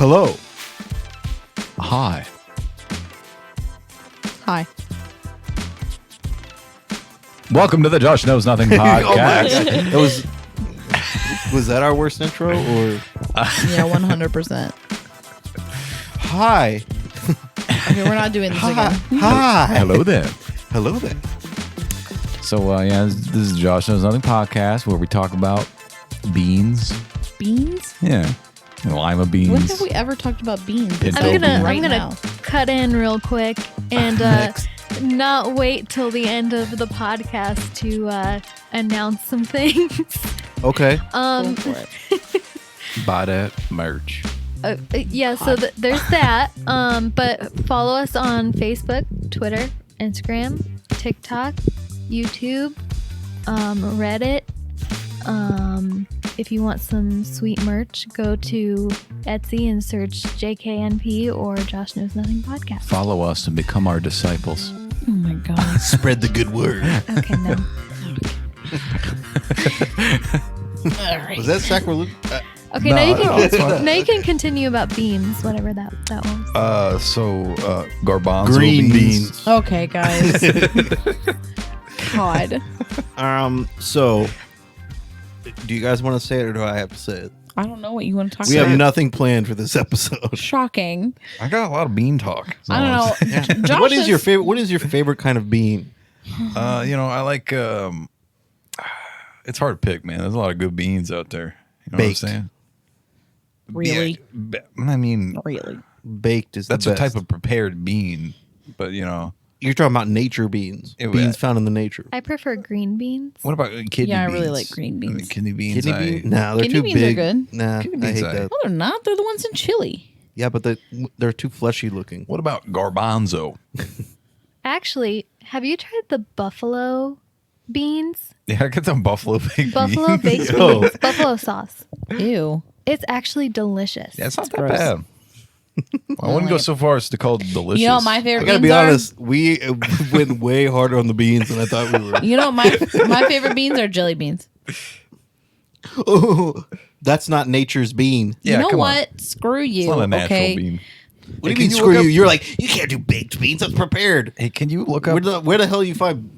Hello. Hi. Hi. Welcome to the Josh Knows Nothing podcast. Was that our worst intro or? Yeah, 100%. Hi. Okay, we're not doing this again. Hi. Hello there. Hello there. So, this is the Josh Knows Nothing podcast where we talk about beans. Beans? Yeah. Lima beans. When have we ever talked about beans? Pinto I'm gonna now. cut in real quick and not wait till the end of the podcast to announce some things. Okay. Go for it. Buy that merch. Yeah, so there's that. But follow us on Facebook, Twitter, Instagram, TikTok, YouTube, Reddit. If you want some sweet merch, go to Etsy and search JKNP or Josh Knows Nothing podcast. Follow us and become our disciples. Oh my god. Spread the good word. Okay, no. All right. Was that sacrilege? Okay, No, now you can continue about beans, whatever that was. Garbanzo Green beans. Okay, guys. God. So, do you guys want to say it or do I have to say it? I don't know what you want to talk We about. have nothing planned for this episode. Shocking. I got a lot of bean talk. I don't know. Josh What is your favorite? What is your favorite kind of bean? I like. It's hard to pick, man. There's a lot of good beans out there. You know Baked. what I'm saying? Really? Yeah, I mean, Really? Baked is that's the a best. type of prepared bean, but You're talking about nature beans. It- Beans found in the nature. I prefer green beans. what about kidney beans? Yeah, I really like green beans. Kidney beans. Kidney beans? Nah, they're Kidney too beans are big. good. Nah, Kidney I beans hate are- that. No, they're not. They're the ones in chili. Yeah, but they're too fleshy looking. What about garbanzo? Actually, have you tried the buffalo beans? Yeah, I get some buffalo baked Buffalo beans. baked Yo. beans. Buffalo sauce. Ew. It's actually delicious. Yeah, it's not that gross. bad. I wouldn't go so far as to call it delicious. You know what my favorite I gotta beans be are? honest. We went way harder on the beans than I thought we were. You know what my favorite beans are jelly beans. Oh, that's not nature's bean. Yeah, you know come on. what? Screw you. It's not a natural okay. bean. What Hey, do you mean can screw look you? up- You're like, you can't do baked beans. That's prepared. Hey, can you look up? Where the hell you find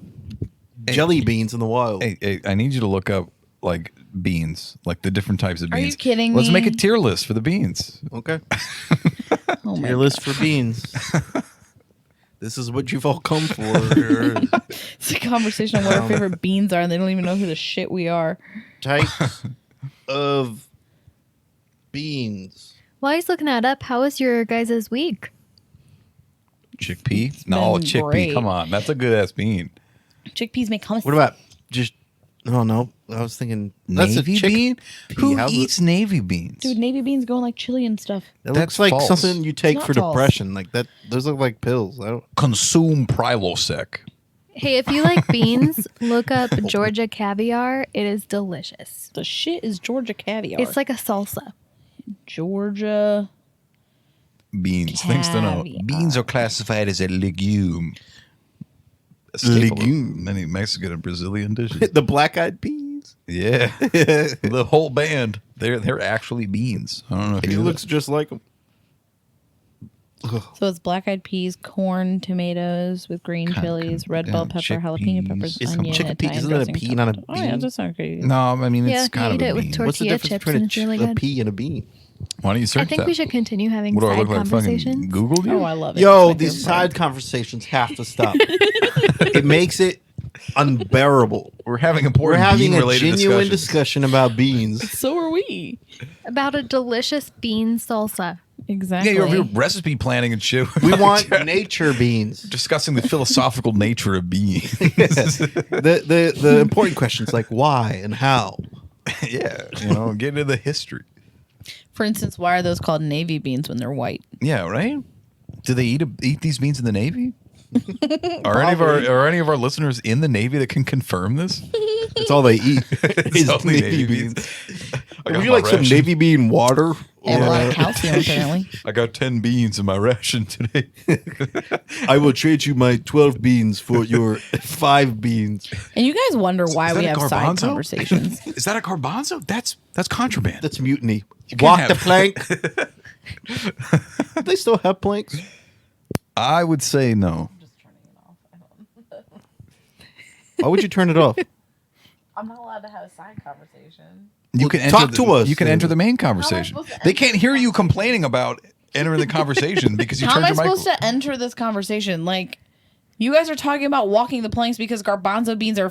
jelly beans in the wild? Hey, I need you to look up like beans, like the different types of Are you beans. kidding Let's me? make a tier list for the beans. Okay. Oh my Your list for beans. This is what you've all come for. It's a conversation on what our favorite beans are, and they don't even know who the shit we are. Types of beans. While he's looking that up, how was your guys' week? Chickpea? No, been chickpea. great. Come on, that's a good ass bean. Chickpeas make hummus. What about just? Oh no, I was thinking that's Navy a chick bean? pea. Who How's eats navy beans? Dude, navy beans go in like chili and stuff. It That's looks like false. something you take It's for not false. depression. Like that. Those look like pills. I don't. Consume Prilosec. Hey, if you like beans, look up Georgia caviar. It is delicious. The shit is Georgia caviar. It's like a salsa. Georgia. Beans. Things to know. Caviar. Beans are classified as a legume. A staple of Legume. many Mexican and Brazilian dishes. The black-eyed peas. Yeah. The whole band. They're actually beans. I don't know if It you looks just like them. So it's black-eyed peas, corn, tomatoes with green chilies, red bell pepper, jalapeno peppers, It's onion, chickpea. Italian Isn't it a dressing, pea, not a tomato. Oh yeah, bean? that's not good. No, I mean Yeah, it's you kind eat of it a with bean. tortilla. What's the difference chips between and it's really a good. pea and a bean? Why don't you search I think that? we should continue having What do I side look like? Fucking conversations. Googled you? Oh, I love it. Yo, It's my these favorite side part. conversations have to stop. It makes it unbearable. We're having We're important having a bean-related genuine discussions. discussion about beans. So are we. About a delicious bean salsa. Exactly. Yeah, you're recipe planning and shit. We want nature beans. discussing the philosophical nature of beans. The important questions like why and how. Yeah, get into the history. For instance, why are those called navy beans when they're white? Yeah, right. Do they eat these beans in the Navy? Are any of our listeners in the Navy that can confirm this? That's all they eat. is only navy Navy beans. I got Would you my like some ration. navy bean water? They have a lot of calcium, apparently. I got 10 beans in my ration today. I will trade you my 12 beans for your 5 beans. And you guys wonder why Is we that have a side garbanzo? conversations. Is that a garbanzo? That's contraband. That's mutiny. can't Walk have- the plank. Do they still have planks? I would say no. Just turning it off. I don't. Why would you turn it off? I'm not allowed to have a side conversation. You Well, can talk enter to us, You can then. enter the main conversation. supposed to They enter can't hear you complaining about entering the conversation because you How am turned I your mic. supposed to enter this conversation? Like, you guys are talking about walking the planks because garbanzo beans are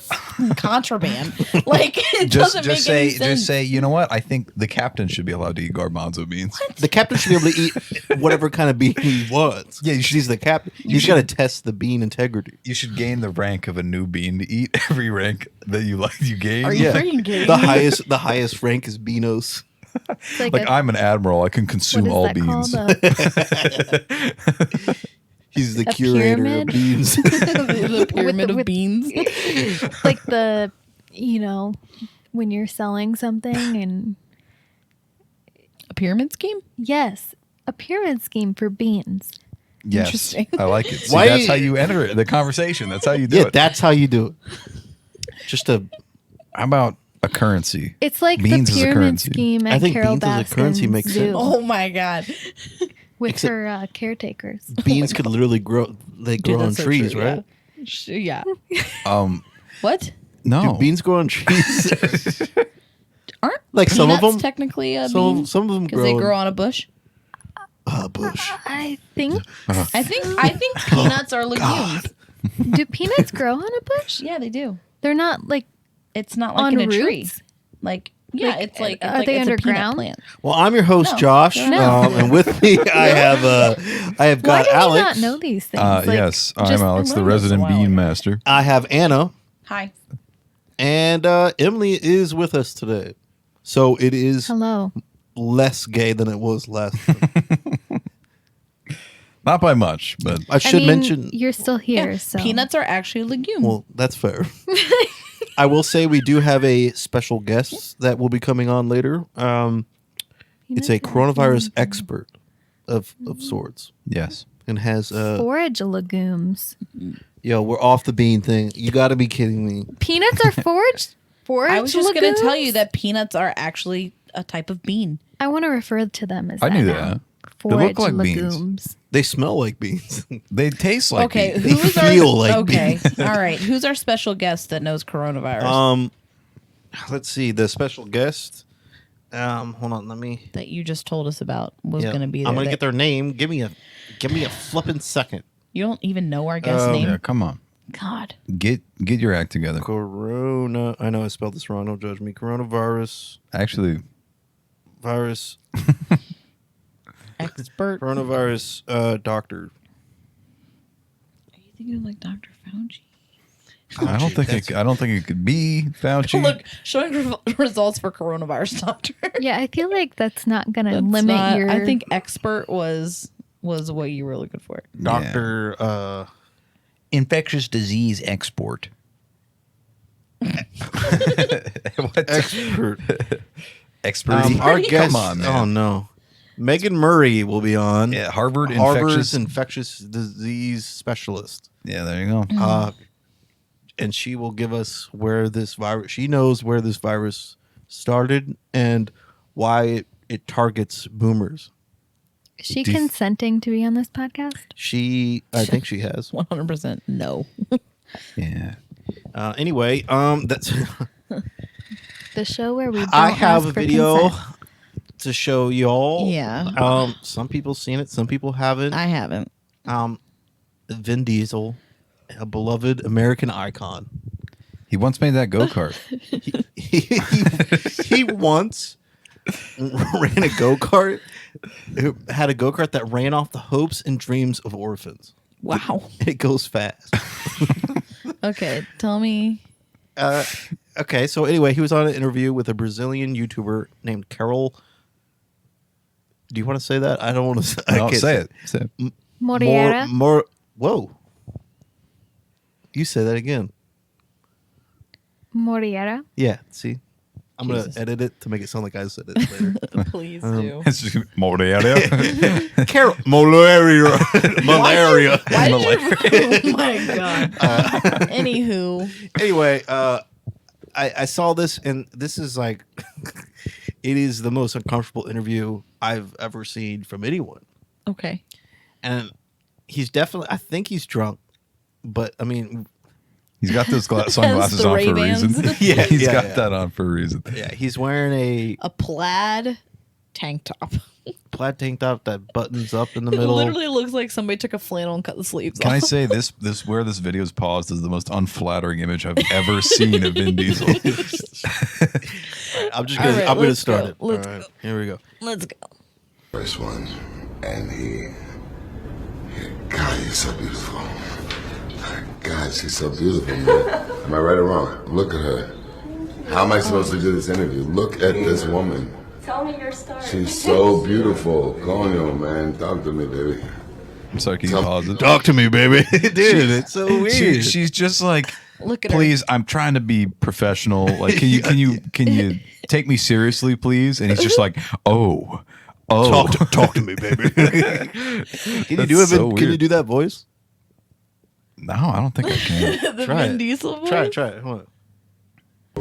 contraband. Like, it doesn't make any sense. Just say, you know what? I think the captain should be allowed to eat garbanzo beans. The captain should be able to eat whatever kind of bean he wants. Yeah, he's the captain. He's got to test the bean integrity. You should gain the rank of a new bean to eat every rank that you like. You gain. Are you freaking kidding The me? highest rank is Beanos. It's Like I'm an admiral. I can consume all what is that beans. called? He's the A curator pyramid? of beans. The pyramid of with- beans. Like the, when you're selling something and A pyramid scheme? yes, a pyramid scheme for beans. Yes, Interesting. I like it. See, Why- that's how you enter it, the conversation. That's how you do Yeah, it. that's how you do it. Just a. How about a currency? It's like Beans the is a pyramid currency. scheme I at think Carol beans as a currency Baskin's makes zoo sense. Oh my god. with Except- her caretakers. Beans could literally grow. They grow on that's so trees, true, right? Yeah. Um, What? no. Do beans grow on trees? Aren't Like some of peanuts them? technically a bean? Some of them Because they grow. grow on a bush. Bush. I think. I think peanuts are legumes. Do peanuts grow on a bush? Yeah, they do. They're not like It's not like on in a tree. roots. Like yeah, Like, it's like are it's they like, it's a peanut underground? plant. Well, I'm your host, No, Josh, they're not. and with me I have Why got do Alex. we not know these things? Like, Yes, I'm just- Alex, the learned this a resident while bean ago. master. I have Anna, Hi. and Emily is with us today. So it is Hello. less gay than it was last time. Not by much, but I should mean, mention. you're still here, Yeah, so peanuts are actually a legume. Well, that's fair. I will say we do have a special guest that will be coming on later. It's a coronavirus expert of sorts, yes. and has forage legumes. yo, we're off the bean thing. You got to be kidding me. Peanuts are forage. Forage. I was just going to tell you legumes? that peanuts are actually a type of bean. I want to refer to them as. I knew now. that. They Forage look like beans. legumes. They smell like beans. They taste like Okay, beans. They who's feel our like okay? beans. All right, who's our special guest that knows coronavirus Let's see the special guest. Hold on, let me. that you just told us about was Yeah, going to be there? I'm gonna that- get their name. Give me a flipping second. You don't even know our guest name. Yeah, come on. God, Get your act together. Corona. I know I spelled this wrong. Don't judge me. Coronavirus. Actually, Virus. expert. Coronavirus. Doctor. Are you thinking of like Dr. Fauci? I don't think it could be Fauci. Look, showing results for coronavirus doctor. Yeah, I feel like that's not gonna That's limit not- your. I think expert was what you were looking for. Doctor. Infectious disease export. Expert. Expert. Our guest. Come on, man. Oh no. Magen Murrie will be on. Yeah, Harvard Harvard's infectious. infectious disease specialist. Yeah, there you go. And she will give us where this virus. She knows where this virus started and why it targets boomers. Is she Do you- consenting to be on this podcast? I think she has. 100% no. Yeah. Anyway, that's. The show where we don't I have ask a for video consent. to show y'all. Yeah. Some people seen it, some people haven't. I haven't. Vin Diesel, a beloved American icon. He once made that go-kart. He once ran a go-kart. It had a go-kart that ran off the hopes and dreams of orphans. Wow. It goes fast. Okay, tell me. Okay, so anyway, he was on an interview with a Brazilian YouTuber named Carol. Do you want to say that? I don't want to. I No, can't say it. Say it. Moriera. More. Whoa. You say that again. Moriera. Yeah. See, I'm Jesus. gonna edit it to make it sound like I said it later. Please do. It's just malaria. Carol. Malaria. Malaria. Why did you? Oh my god. Anywho, Anyway, I saw this, and this is like, it is the most uncomfortable interview I've ever seen from anyone. Okay. And he's definitely, I think he's drunk, but I mean, he's got those sunglasses the on for a Ray-Bans. reason. Yeah, he's yeah, got yeah. that on for a reason. yeah, he's wearing a plaid tank top. plaid tank top that buttons up in the It middle. literally looks like somebody took a flannel and cut the sleeves Can off. I say this where this video is paused is the most unflattering image I've ever seen of Vin Diesel. I'm just All gonna, right, I'm gonna let's start go. it. Let's All right, here we go. Let's go. First one, and God, you're so beautiful. God, she's so beautiful, man. Am I right or wrong? Look at her. How am I supposed to do this interview? Look at this woman. Tell me your story. She's so beautiful. Conyo, man. Talk to me, baby. I'm sorry, can you pause it? Talk to me, baby. Dude, it's so weird. She's just like, Look at her. please, I'm trying to be professional. Like, can you take me seriously, please? And he's just like, oh. Talk to me, baby. Can you That's do it? so Can you weird. do that voice? No, I don't think I can. The Try Vin it. Diesel voice? Try it. Hold on.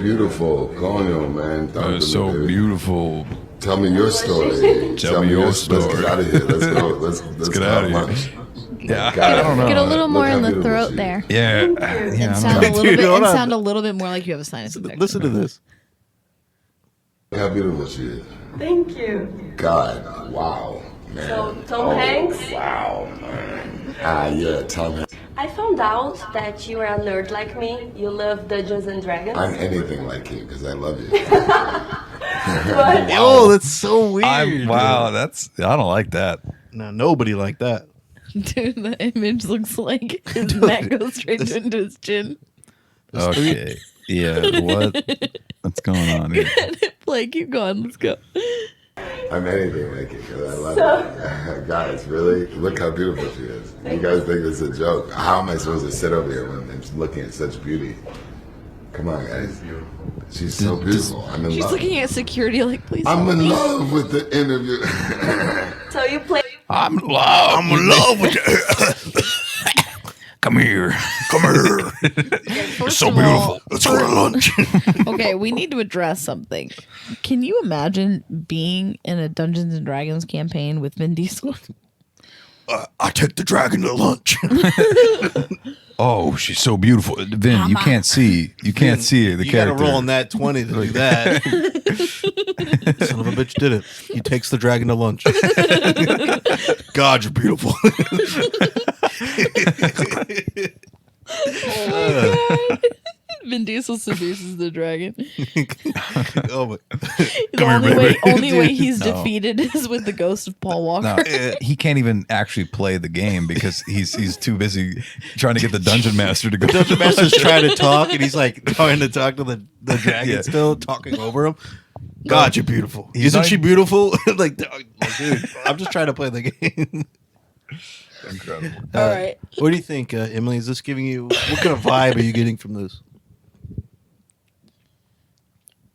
Beautiful. Conyo, man. Talk to me, So baby. beautiful. Tell me your story. Tell me your Let's story. get out of here. Let's go. Let's get go out of have here. lunch. Yeah, God, I don't know. Get a little Look more how in the beautiful throat she there. is. Yeah, And I sound don't a know. little Dude, bit hold and on. sound a little bit more like you have a sinus infection. Listen to this. Look how beautiful she is. Thank you. God, wow, man. So, Tom Hanks? Wow, man. Yeah, Tom Hanks. I found out that you are a nerd like me. You love Dungeons and Dragons. I'm anything like you because I love you. Oh, that's so weird. Wow, I don't like that. No, nobody like that. Dude, the image looks like his neck goes straight into his chin. Okay. Yeah, what's going on here? Play, keep going. Let's go. I'm anything like you because I love you. Guys, really? Look how beautiful she is. You guys think it's a joke. How am I supposed to sit over here when I'm looking at such beauty? Come on, guys. She's so beautiful. I'm in She's love. looking at security like, please I'm help in me. love with the interview. So you play. I'm in love with you. Come here. First so of beautiful. all- Let's go to lunch. Okay, we need to address something. Can you imagine being in a Dungeons and Dragons campaign with Vin Diesel? I take the dragon to lunch. Oh, she's so beautiful. Vin, you can't see. You can't see the You character. gotta roll on that 20 to do that. Son of a bitch did it. He takes the dragon to lunch. God, you're beautiful. Vin Diesel seduces the dragon. Oh my. The only way Dude, he's no. defeated is with the ghost of Paul Walker. No, he can't even actually play the game because he's too busy trying to get the dungeon master to go. Dungeon Master's trying to talk, and he's like trying to talk to the dragon, Yeah. still talking over him. God, you're beautiful. He's Isn't not she even- beautiful? like, dude, I'm just trying to play the game. Incredible. All right. What do you think, Emily? Is this giving you, what kind of vibe are you getting from this?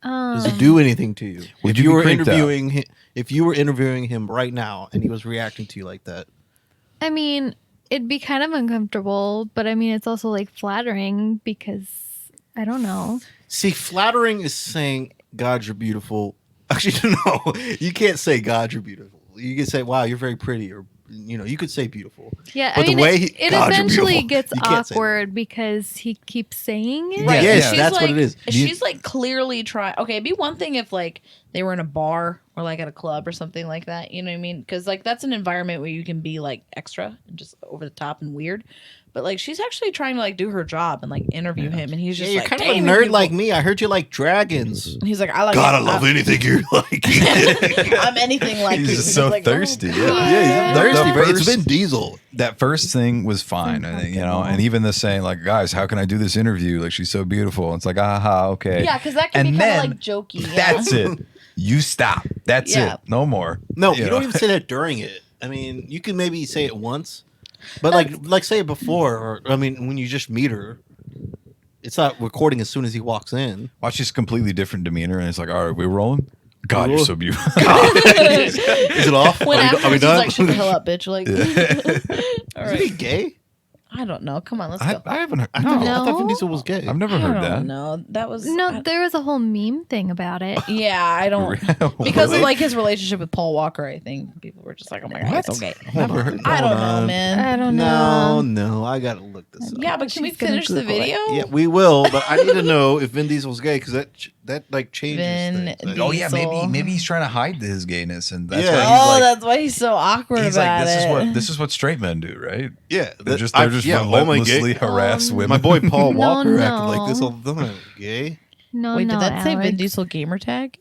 Does it do anything to you? Would if you you be were creeped out? interviewing him, if you were interviewing him right now and he was reacting to you like that, I mean, it'd be kind of uncomfortable, but I mean, it's also like flattering because I don't know. see, flattering is saying God, you're beautiful. Actually, no, you can't say God, you're beautiful. You can say, wow, you're very pretty, or you could say beautiful. Yeah, But I mean, the way it God, you're eventually beautiful. gets You can't say that. awkward because he keeps saying it. Right. Yes, She's that's like, what it is. She's like clearly trying. Okay, it'd be one thing if like they were in a bar or like at a club or something like that. You know what I mean? Because like that's an environment where you can be like extra and just over the top and weird. But like she's actually trying to like do her job and like interview him, and he's Yeah, just you're like kind of a "Damn, nerd you're like beautiful." me. I heard you like dragons. He's like, I like. God, I love anything you like. I'm anything like He's you. just so like, oh. thirsty. Yeah, he's thirsty, The bro. It's first- Vin Diesel. That first thing was fine, and even the saying like, "Guys, how can I do this interview? Like, she's so beautiful." It's like, aha, okay. Yeah, because that can And be kind of then like jokey. Yeah. That's it. You stop. That's Yeah. it. No more. No, you know? don't even say that during it. I mean, you can maybe say it once, but like say it before, or I mean, when you just meet her, it's not recording as soon as he walks in. Watch this completely different demeanor, and it's like, all right, we're rolling. God, you're so beautiful. Is it off? When are we afterwards he's done? like, shut the hell up, bitch. Like, all Is he right. gay? I don't know. Come on, let's I go. haven't heard. I No, thought Vin Diesel was gay. I've never heard that. No, that was No, there was a whole meme thing about it. Yeah, I don't because of like his relationship with Paul Walker. I think people were just like, "Oh my god, it's okay." Never heard. I don't Hold know, on. man. I don't know. No, I gotta look this up. Yeah, but can we She's gonna finish the Google it. video? Yeah, we will, but I need to know if Vin Diesel's gay because that like changes Vin things. Like, Oh yeah, Diesel. maybe he's trying to hide his gayness, and that's Yeah. why Oh, he's like, that's why he's so awkward he's about like, it. this is what straight men do, right? yeah, They're just yeah, relentlessly gay. harass women. My boy Paul No, Walker acted no. like this all the time. Gay? No, Wait, no, did that say Alex. Vin Diesel gamer tag?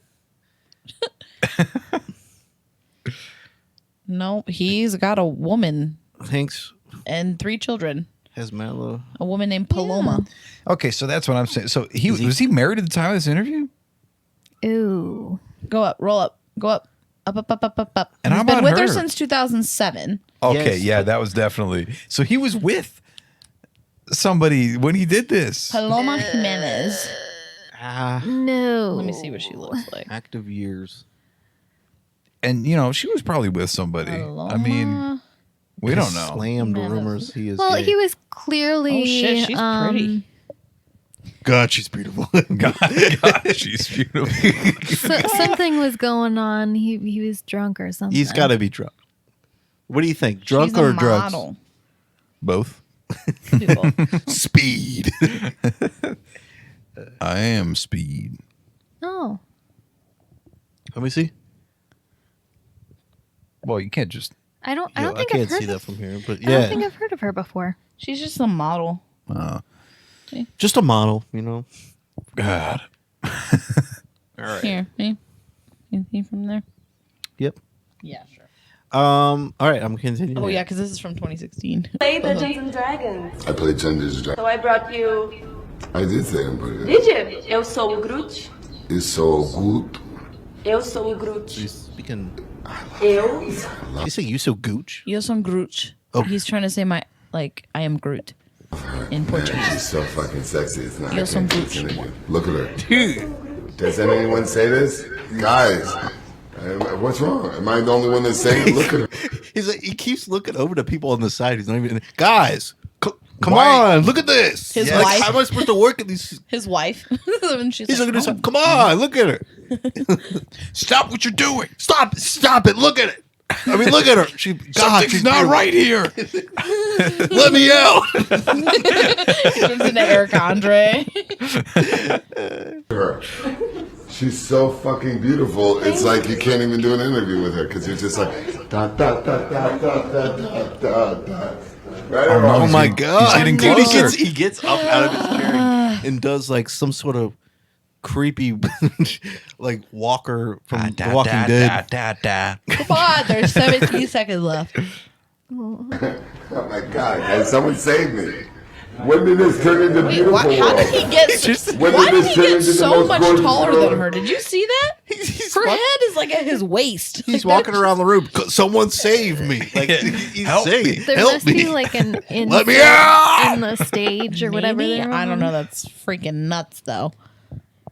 No, he's got a woman Hanks and 3 children. has Mallow. A woman named Paloma. Okay, so that's what I'm saying. So was he married at the time of this interview? Ooh. Go up, roll up, go up, up. And He's how been about with her her? since 2007. Okay, Yes, yeah, but- that was definitely. So he was with somebody when he did this. Paloma Jimenez. No. Let me see what she looks like. Active years. And she was probably with somebody. I mean, we don't know. Slammed rumors he is Well, gay. he was clearly. Oh shit, she's pretty. God, she's beautiful. God, she's beautiful. Something was going on. He was drunk or something. He's got to be drunk. What do you think? Drunk She's a or drugs? model. Both. People. Speed. I am Speed. Oh. Let me see. Well, you can't just. I don't I think can't I've heard see that of, from here, but I don't yeah, think I've heard of her before. She's just a model. just a model, God. All right. Here, me. Anything from there? Yep. Yeah, sure. All right, I'm continuing. Oh yeah, because this is from 2016. Play Dungeons and Dragons. I played Dungeons and Dragons. So I brought you. I did say I'm pretty good. Did you? Eu sou o Groot. It's so good. Eu sou o Groot. She's speaking. Eu. You say you so gooch? Yo son Groot. Oh. He's trying to say I am Groot in Man, Portuguese. she's so fucking sexy. It's not. I You're some can't do this gooch. interview. Look at her. Does anyone say this? Guys, what's wrong? Am I the only one that's saying it? Look at her. He's like, he keeps looking over to people on the side. He's not even. Guys, come Why? on, look at this. His Like, wife. how am I supposed to work at these? His wife. And she's He's like, looking at this. Come on, look at her. Stop what you're doing. Stop it. Look at it. I mean, look at her. Something's she's not beautiful. right here. Let me out. turns into Eric Andre. Her. She's so fucking beautiful. It's like you can't even do an interview with her because you're just like da da da da da da da da da. Right or wrong? Oh my He's god! getting Dude, closer. he gets up out of his chair and does like some sort of creepy, like Walker from The Walking Dead. Come on, there's 17 seconds left. Oh my god! Guys, someone save me. When did this turn into Wait, beautiful how world? did he get? When Why did did this he turn get into the so most much gorgeous taller world? than her? Did you see that? Her head is like at his waist. He's Like, walking around the room. Someone save me! Like he's Help saying, me. There help must me. be like an Let me out! in the stage or whatever. maybe? they're I don't on. know. That's freaking nuts, though.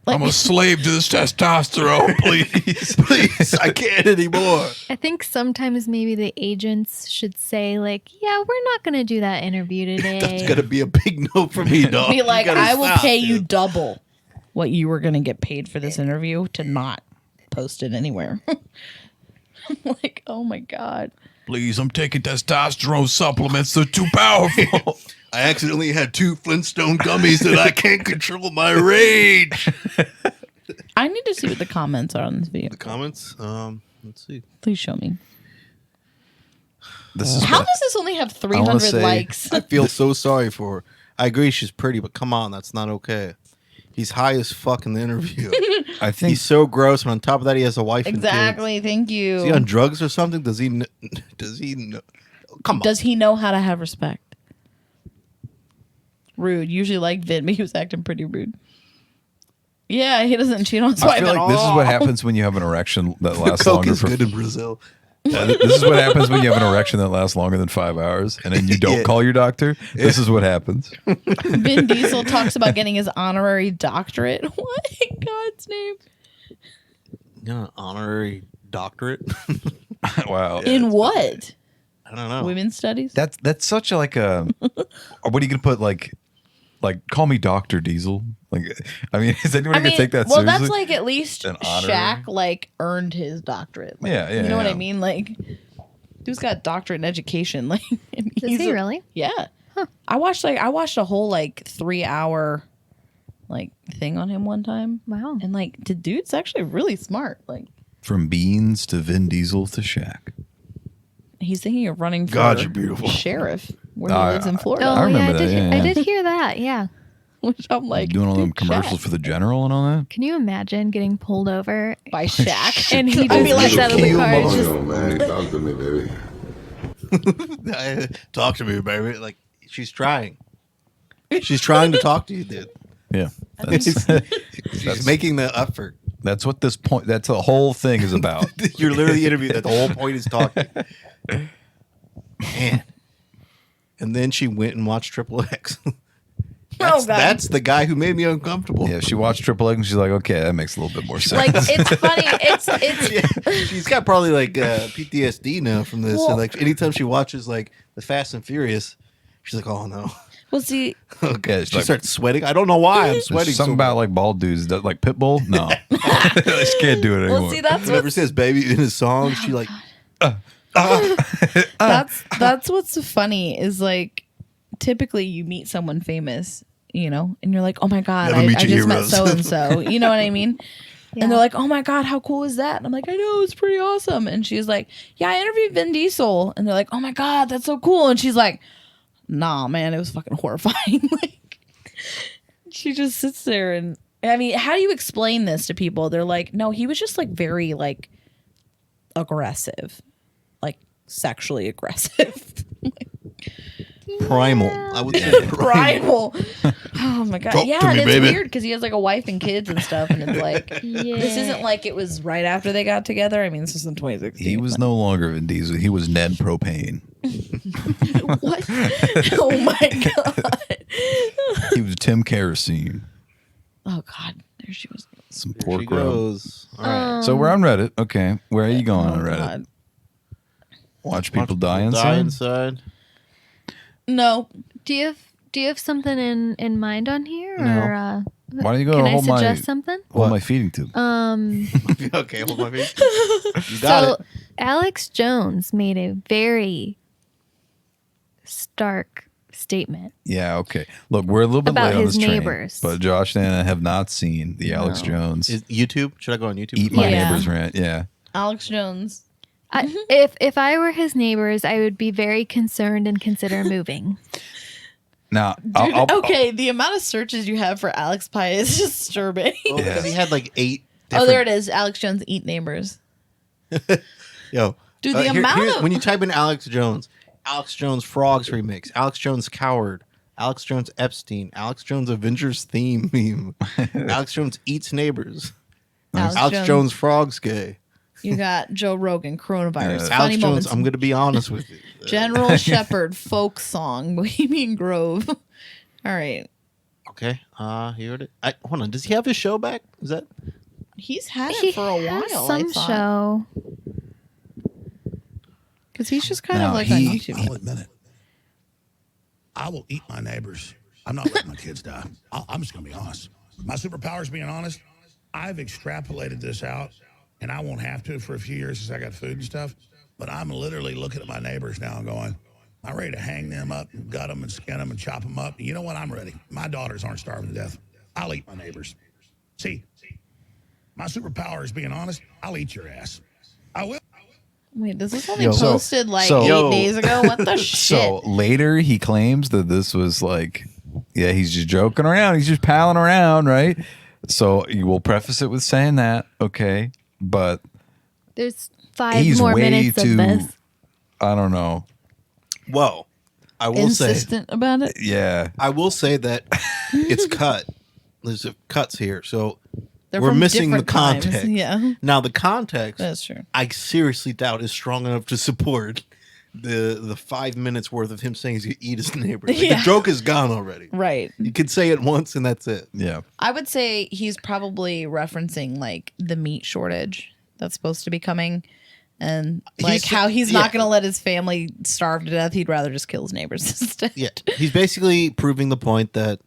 I'm a slave to this testosterone, please. Please, I can't anymore. I think sometimes maybe the agents should say like, "Yeah, we're not going to do that interview today." That's gonna be a big no for me, dog. Be like, You gotta I will stop, pay you dude. double what you were going to get paid for this interview to not post it anywhere. I'm like, oh my God. Please, I'm taking testosterone supplements. They're too powerful. I accidentally had 2 Flintstone gummies that I can't control my rage. I need to see what the comments are on this video. The comments. Let's see. Please show me. This is How what- does this only have I wanna 300 say- likes? I feel so sorry for her. I agree she's pretty, but come on, that's not okay. He's high as fuck in the interview. I think He's so gross, and on top of that, he has a wife and kids. Exactly. Thank you. Is he on drugs or something? Does he know? Come on. Does he know how to have respect? Rude. Usually like Vin, but he was acting pretty rude. Yeah, he doesn't cheat on his I wife feel at like all. this is what happens when you have an erection that lasts Coke longer is for. good in Brazil. This is what happens when you have an erection that lasts longer than 5 hours, and then you don't Yeah. call your doctor. This is what happens. Vin Diesel talks about getting his honorary doctorate. What in God's name? You know, honorary doctorate. Wow. In what? I I don't know. Women's studies. That's such a like a. What are you gonna put like call me Dr. Diesel? Like, I mean, is anyone gonna take that seriously? Well, that's like at least An honor. Shaq like earned his doctorate. Like, Yeah, you know what yeah. I mean? Like, dude's got a doctorate in education. Like, and Does he's he really? Yeah. I watched a whole like 3-hour like thing on him one time. Wow. And like the dude's actually really smart. Like From Beans to Vin Diesel to Shaq. he's thinking of running for God, you're beautiful. sheriff where he lives in Florida. Oh, I remember yeah, that, yeah, I yeah. did hear that. Yeah. Which I'm like Doing all them dude, commercials Shaq. for the general and all that. Can you imagine getting pulled over by Shaq. and he I'd just be like, gets out of the "Kill car? mother- It's just, Yo, man, talk to me, baby. Talk to me, baby. Like she's trying. She's trying to talk to you, dude. Yeah. She's making the effort. That's what this point. That's the whole thing is about. You're literally interviewed. That the whole point is talking. Man. And then she went and watched Triple X. God. That's the guy who made me uncomfortable. Yeah, she watched Triple X and she's like, okay, that makes a little bit more sense. Like it's funny. It's Yeah, she's got probably like PTSD now from this. Well- So like anytime she watches like the Fast and Furious, she's like, "Oh no." well, see, Okay, it's she like- starts sweating. I don't know why I'm There's sweating. something so about much. like bald dudes that like Pitbull. No, I just can't do it anymore. well, see, that's Whenever what's says "baby" in his song, she like. that's what's funny is like typically you meet someone famous, you know, and you're like, oh my god, Never I meet just your met heroes. so and so. You know what I mean? Yeah. And they're like, oh my god, how cool is that? And I'm like, I know, it's pretty awesome. And she's like, yeah, I interviewed Vin Diesel. And they're like, oh my god, that's so cool. And she's like, nah, man, it was fucking horrifying. Like, she just sits there and I mean, how do you explain this to people? They're like, no, he was just like very like aggressive, like sexually aggressive. Primal. I would say Primal. Oh my god. Talk to Yeah, me, and it's baby. weird because he has like a wife and kids and stuff, and it's like yeah. this isn't like it was right after they got together. I mean, this is in 2016. He was no longer Vin Diesel. He was Ned Propane. What? Oh my god. He was Tim Kerosene. Oh god. There she was. Some There she pork rub. goes. All right. So we're on Reddit. Okay, where are you going Oh, on Reddit? God. Watch people die Die inside. inside. No. Do you have something in mind on here, No. or Why don't you go can I hold my suggest something? hold my feeding tube? Okay, hold my face. You got So it. Alex Jones made a very stark statement. Yeah, okay. Look, we're a little bit About late on his this train, neighbors. but Josh and I have not seen the Alex No. Jones Is YouTube? Should I go on YouTube? Eat My Yeah. Neighbors rant. Yeah. Alex Jones. If I were his neighbors, I would be very concerned and consider moving. Now, Dude, okay, the amount of searches you have for Alex Pie is disturbing. Well, because he had like 8. Oh, there it is. Alex Jones eat neighbors. Yo, Dude, the amount of- when you type in Alex Jones Frogs remix, Alex Jones Coward, Alex Jones Epstein, Alex Jones Avengers theme meme, Alex Jones eats neighbors, Alex Jones Frogs gay, You got Joe Rogan, coronavirus, Yeah. funny Alex Jones. moments. I'm gonna be honest with you. General Shepherd, folk song, Bohemian Grove. All right. Okay, here it is. Hold on. Does he have his show back? Is that? He's had it He for a has while. some show. Because he's just kind Now, of like he- on YouTube. I'll admit it. I will eat my neighbors. I'm not letting my kids die. I'm just going to be honest. My superpower is being honest. I've extrapolated this out, and I won't have to for a few years since I got food and stuff. But I'm literally looking at my neighbors now and going, I'm ready to hang them up and gut them and skin them and chop them up. You know what? I'm ready. My daughters aren't starving to death. I'll eat my neighbors. See, my superpower is being honest. I'll eat your ass. I will. Wait, this is only Yo. posted like So- 8 Yo. days ago? What the shit? So later he claims that this was like, yeah, he's just joking around. He's just palling around, right? So you will preface it with saying that, okay? But There's 5 he's more way minutes too, of this. I don't know. Whoa. I will say. Insistent about it? Yeah. I will say that it's cut. There's cuts here, so They're we're from missing the different times. context. Yeah, Now the context, that's true. I seriously doubt is strong enough to support the 5 minutes worth of him saying he's gonna eat his neighbor. Like, Yeah. The joke is gone already. Right. You could say it once and that's it. Yeah. I would say he's probably referencing like the meat shortage that's supposed to be coming. And like how he's not going to let his family starve to death. He'd rather just kill his neighbors instead. Yeah, he's basically proving the point that,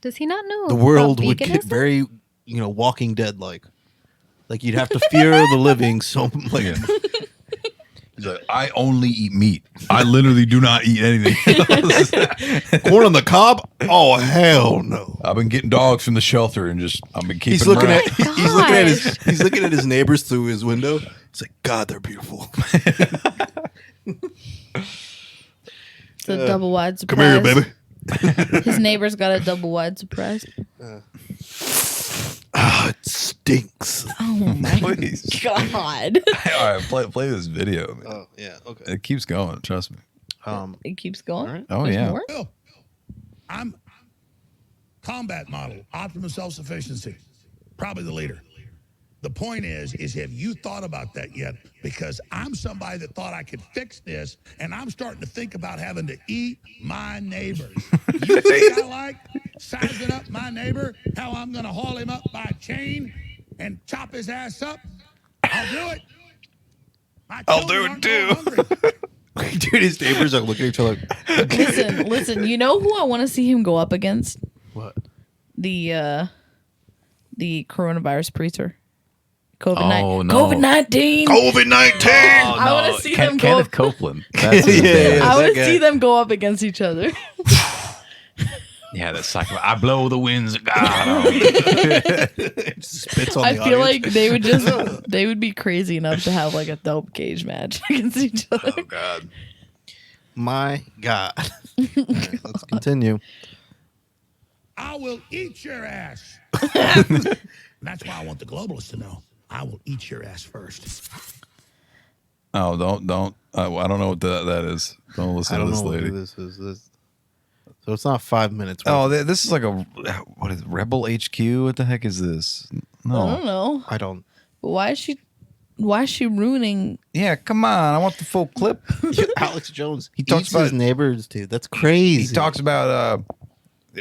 Does he not know the world about would get veganism? very, Walking Dead like. Like you'd have to fear the living so like. He's like, I only eat meat. I literally do not eat anything else. Corn on the cob? Oh hell no! I've been getting dogs from the shelter and I've been keeping He's them looking around. he's looking at his neighbors through his window. It's like, God, they're beautiful. It's a double wide surprise. Come here, baby. His neighbor's got a double wide surprise. It stinks. Oh my Please. God. All right, play this video. Man. Oh yeah, okay. It keeps going. Trust me. It keeps going. All right. Oh, There's yeah. more? Bill, I'm combat model, optimum self-sufficiency, probably the leader. The point is have you thought about that yet? Because I'm somebody that thought I could fix this, and I'm starting to think about having to eat my neighbors. You think I like sizing up my neighbor, how I'm going to haul him up by a chain and chop his ass up? I'll do it. My I'll children do it aren't going hungry. Dude, his neighbors are looking at each other. Like, Listen. You know who I want to see him go up against? what? The coronavirus preacher. COVID-19. Oh, no. COVID-19. COVID-19. I want to see them go. Kenneth Copeland. That's his Yeah, name. yeah. I want that to guy. see them go up against each other. Yeah, that's like I blow the winds of God. Spits on I the feel audience. like they would be crazy enough to have like a dope cage match against each other. Oh God. My God. Okay, let's continue. I will eat your ass. That's why I want the globalists to know. I will eat your ass first. Oh, don't. I don't know what that is. Don't listen I don't to this know lady. what this is. So it's not 5 minutes. Oh, this is like what is it, Rebel HQ? What the heck is this? I don't No. know. I don't. But why is she ruining? Yeah, come on. I want the full clip. Alex Jones. He talks eats about- his neighbors, dude. That's crazy. He talks about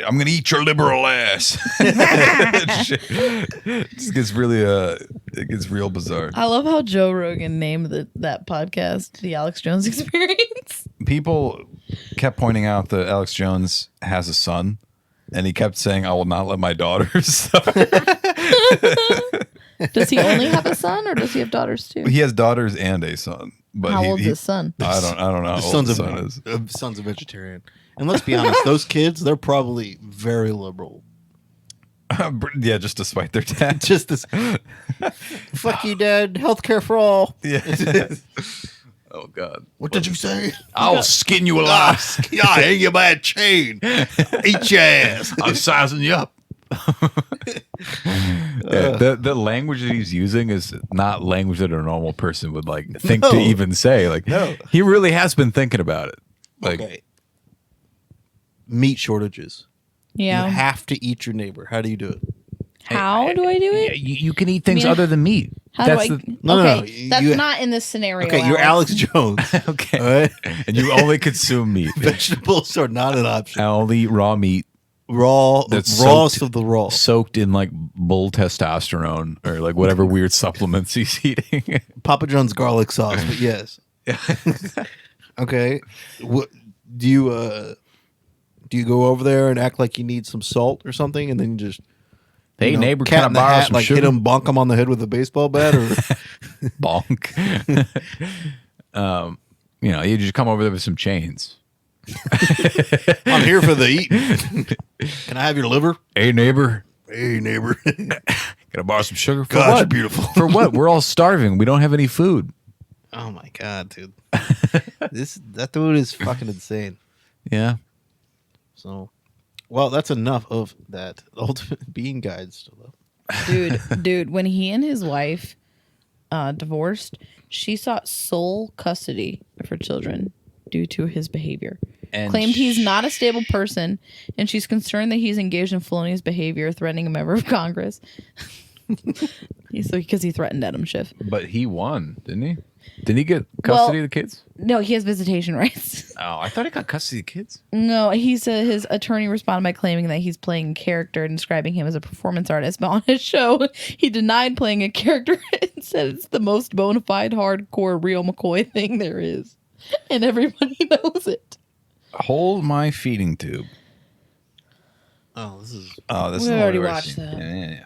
I'm gonna eat your liberal ass. It just gets really it gets real bizarre. I love how Joe Rogan named that podcast the Alex Jones Experience. People kept pointing out that Alex Jones has a son, and he kept saying, "I will not let my daughters suffer." Does he only have a son, or does he have daughters too? He has daughters and a son. But How he, old's he- his son? I don't know how The old son's his son is. son's a vegetarian. And let's be honest, those kids, they're probably very liberal. Yeah, just to spite their dad. Just this. Fuck you, Dad. Healthcare for all. Yeah. Oh God. What did you say? I'll skin you alive. Yeah, hang you by a chain. Eat your ass. I'm sizing you up. The language that he's using is not language that a normal person would like think to No. even say. Like, No. he really has been thinking about it. Like, Okay. Meat shortages. Yeah. You have to eat your neighbor. How do you do it? How do I do it? you can eat things I mean, other than meat. How That's do I? the- No, no, okay, no, that's you- not in this scenario. Okay, you're Alex Jones. okay. All right? And you only consume meat. Vegetables are not an option. I only eat raw meat That's That's rawest soaked- of the raw. soaked in like bull testosterone or like whatever weird supplements he's eating. Papa John's garlic sauce, but yes. Okay. What do you go over there and act like you need some salt or something, and then just Hey, neighbor, cat can I in the borrow hat, some like sugar? hit him, bonk him on the head with a baseball bat, or Bonk. You just come over there with some chains. I'm here for the eating. Can I have your liver? Hey, neighbor, Hey, neighbor. can I borrow some sugar? For God, what? you're beautiful. For what? We're all starving. We don't have any food. Oh my god, dude. That dude is fucking insane. Yeah. So, well, that's enough of that ultimate being guide stuff. dude. When he and his wife divorced, she sought sole custody of her children due to his behavior. And Claimed he's not a stable person, and she's concerned that he's engaged in felonious behavior, threatening a member of Congress. Because he threatened Adam Schiff. But he won, didn't he? Didn't he get custody of the kids? No, he has visitation rights. Oh, I thought he got custody of the kids. No, he said his attorney responded by claiming that he's playing a character and describing him as a performance artist. But on his show, he denied playing a character and said it's the most bona fide, hardcore, real McCoy thing there is. And everybody knows it. Hold my feeding tube. Oh, this is. Oh, this We is already what watched that. Yeah.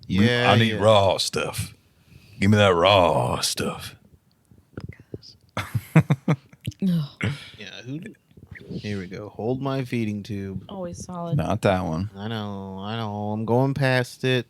Yeah. I need raw stuff. Give me that raw stuff. Yeah. Here we go. Hold my feeding tube. Always solid. Not that one. I know. I'm going past it.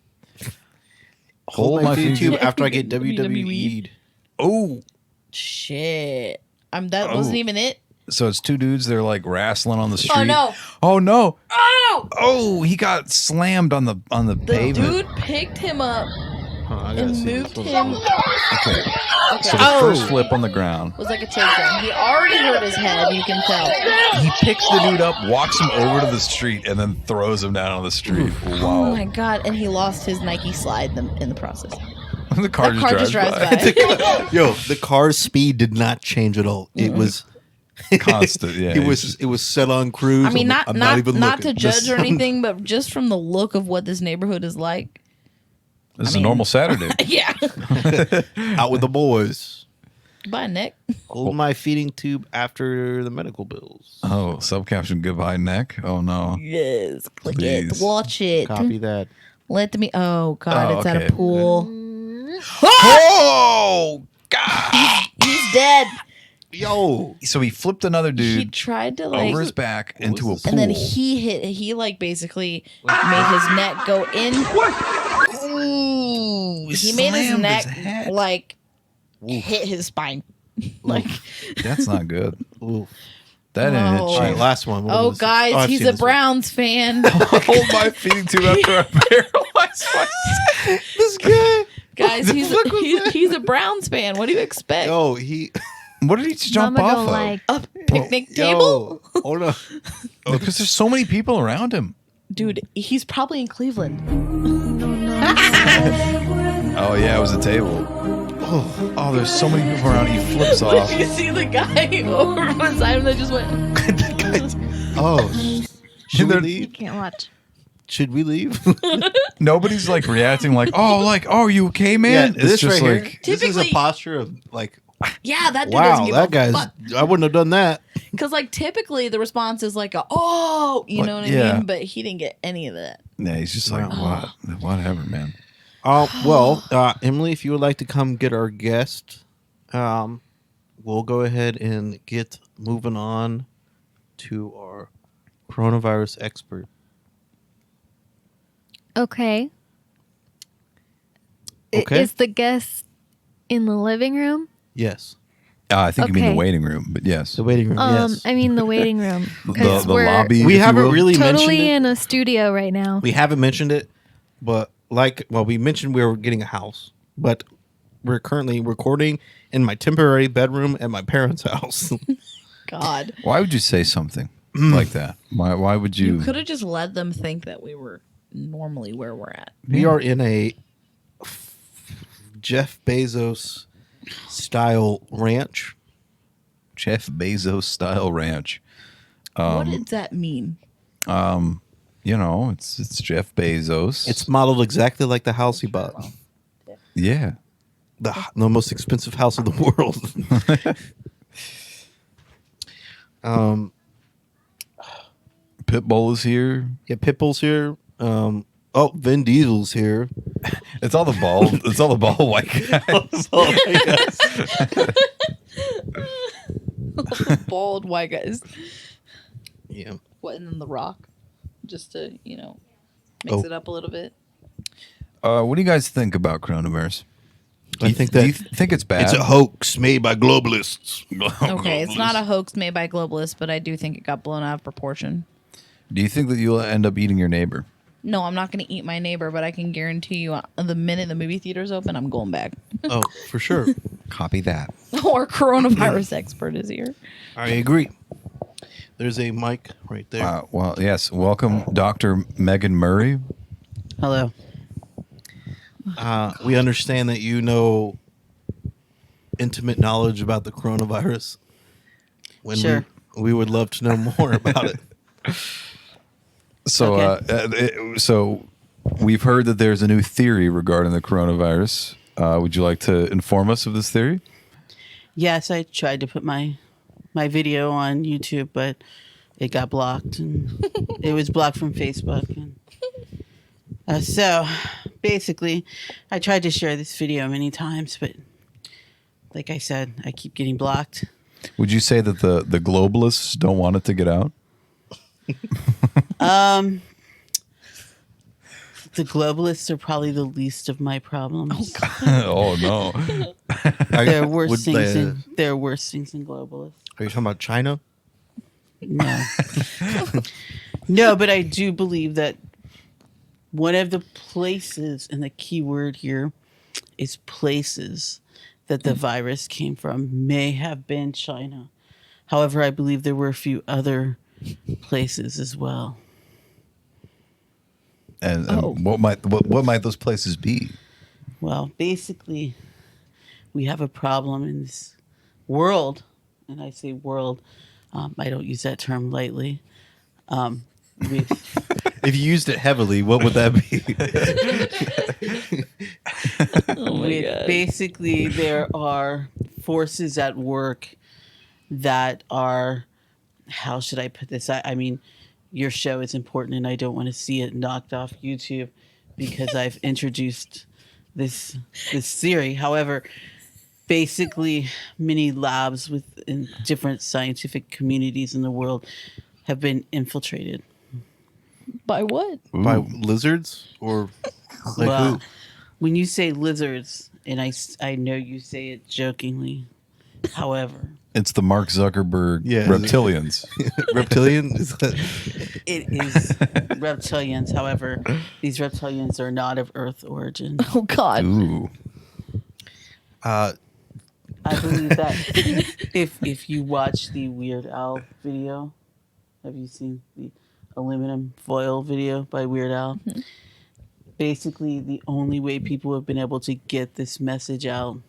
Hold my feeding feeding tube after I get WWE. WWE'd. Oh, Shit. That wasn't even it. so it's two dudes. They're like wrestling on the street. Oh, no. Oh no! Oh! Oh, he got slammed on the The pavement. dude picked him up I gotta and see moved this him. one. Okay, Okay. so the first flip on the ground. Was like a takedown. He already hurt his head, you can tell. He picks the dude up, walks him over to the street, and then throws him down on the street. Oh Wow! my god! And he lost his Nike slide in the process. The car That car just drives by. Yo, the car's speed did not change at all. It was Constant. Yeah, it was set on cruise. I mean, I'm not even not to looking. judge or anything, but just from the look of what this neighborhood is like. This is a normal Saturday. Yeah. Out with the boys. Goodbye, Nick. Hold my feeding tube after the medical bills. Oh, subcaption: Goodbye, neck. Oh no. Yes. Click Please. it. Watch it. Copy that. Let me. Oh God! Oh, It's at okay. a pool. Oh God! He's dead. Yo, So he flipped another He dude tried to like. over his back into a this? pool. And then he like basically made his neck go in. Ooh, He made his slammed neck head. like hit his spine. Like, That's not good. ooh. That No. didn't All hit right, you. last one. What oh was this? guys, I've he's seen a this one. Browns fan. Hold my feeding tube after I paralyzed myself. This guy. Guys, the he's fuck was that? he's a Browns fan. What do you expect? Yo, he. What did he jump Mama off don't of? like. A picnic table? Yo, hold on. Because there's so many people around him. Dude, he's probably in Cleveland. Oh yeah, it was a table. Oh, there's so many people around. He flips off. You see the guy over beside him that just went. Oh, should we They're- leave? Can't watch. Should we leave? Nobody's like reacting like, oh, you okay, man? Yeah, this right here. like, This is a Typically- posture of like, Yeah, that dude doesn't wow, give that a guy's. fuck. I wouldn't have done that. Because like typically the response is like, you know what I Yeah. mean? But he didn't get any of that. yeah, he's just like, Wow. whatever, man. Emily, if you would like to come get our guest, we'll go ahead and get moving on to our coronavirus expert. Okay. Okay. Is the guest in the living room? Yes, I think you mean the Okay. waiting room, but yes. the waiting room. yes, I mean the waiting room. The 'Cause we're lobby. we if you haven't will. really mentioned totally it. in a studio right now. We haven't mentioned it, but we mentioned we were getting a house, but we're currently recording in my temporary bedroom at my parents' house. God. Why would you say something like that? Why would You you? could have just let them think that we were normally where we're at. We are in a Jeff Bezos style ranch. Jeff Bezos style ranch. What does that mean? You know, it's Jeff Bezos. It's modeled exactly like the house he bought. yeah. The most expensive house in the world. Pitbull is here. Yeah, Pitbull's here. Vin Diesel's here. It's all the bald. It's all the bald white guys. Bald white guys. Yeah. What, and then The Rock? Just to, mix it up a little bit. What do you guys think about coronavirus? I think Do you that think it's bad? it's a hoax made by globalists. Okay, it's not a hoax made by globalists, but I do think it got blown out of proportion. Do you think that you'll end up eating your neighbor? No, I'm not going to eat my neighbor, but I can guarantee you the minute the movie theater's open, I'm going back. Oh, for sure. Copy that. Our coronavirus expert is here. I agree. There's a mic right there. Well, yes. Welcome, Dr. Magen Murrie. Hello. we understand that you know intimate knowledge about the coronavirus. Sure. We would love to know more about it. So, so we've heard that there's a new theory regarding the coronavirus. Would you like to inform us of this theory? Yes, I tried to put my video on YouTube, but it got blocked, and it was blocked from Facebook. And, so, basically, I tried to share this video many times, but like I said, I keep getting blocked. Would you say that the globalists don't want it to get out? The globalists are probably the least of my problems. Oh no! There are worse things. There are worse things than globalists. Are you talking about China? No. No, but I do believe that one of the places, and the key word here is places, that the virus came from may have been China. However, I believe there were a few other places as well. And what might those places be? Well, basically, we have a problem in this world, and I say world. I don't use that term lightly. If you used it heavily, what would that be? Basically, there are forces at work that are, how should I put this? I mean, your show is important, and I don't want to see it knocked off YouTube because I've introduced this theory. However, basically, many labs within different scientific communities in the world have been infiltrated. By what? By lizards or like Well, who? when you say lizards, and I know you say it jokingly, however, It's the Mark Zuckerberg Yeah. reptilians. Reptilian? Is that? it is reptilians. However, these reptilians are not of Earth origin. Oh God. Ooh. I believe that if you watch the Weird Al video, have you seen the aluminum foil video by Weird Al? Mm-hmm. Basically, the only way people have been able to get this message out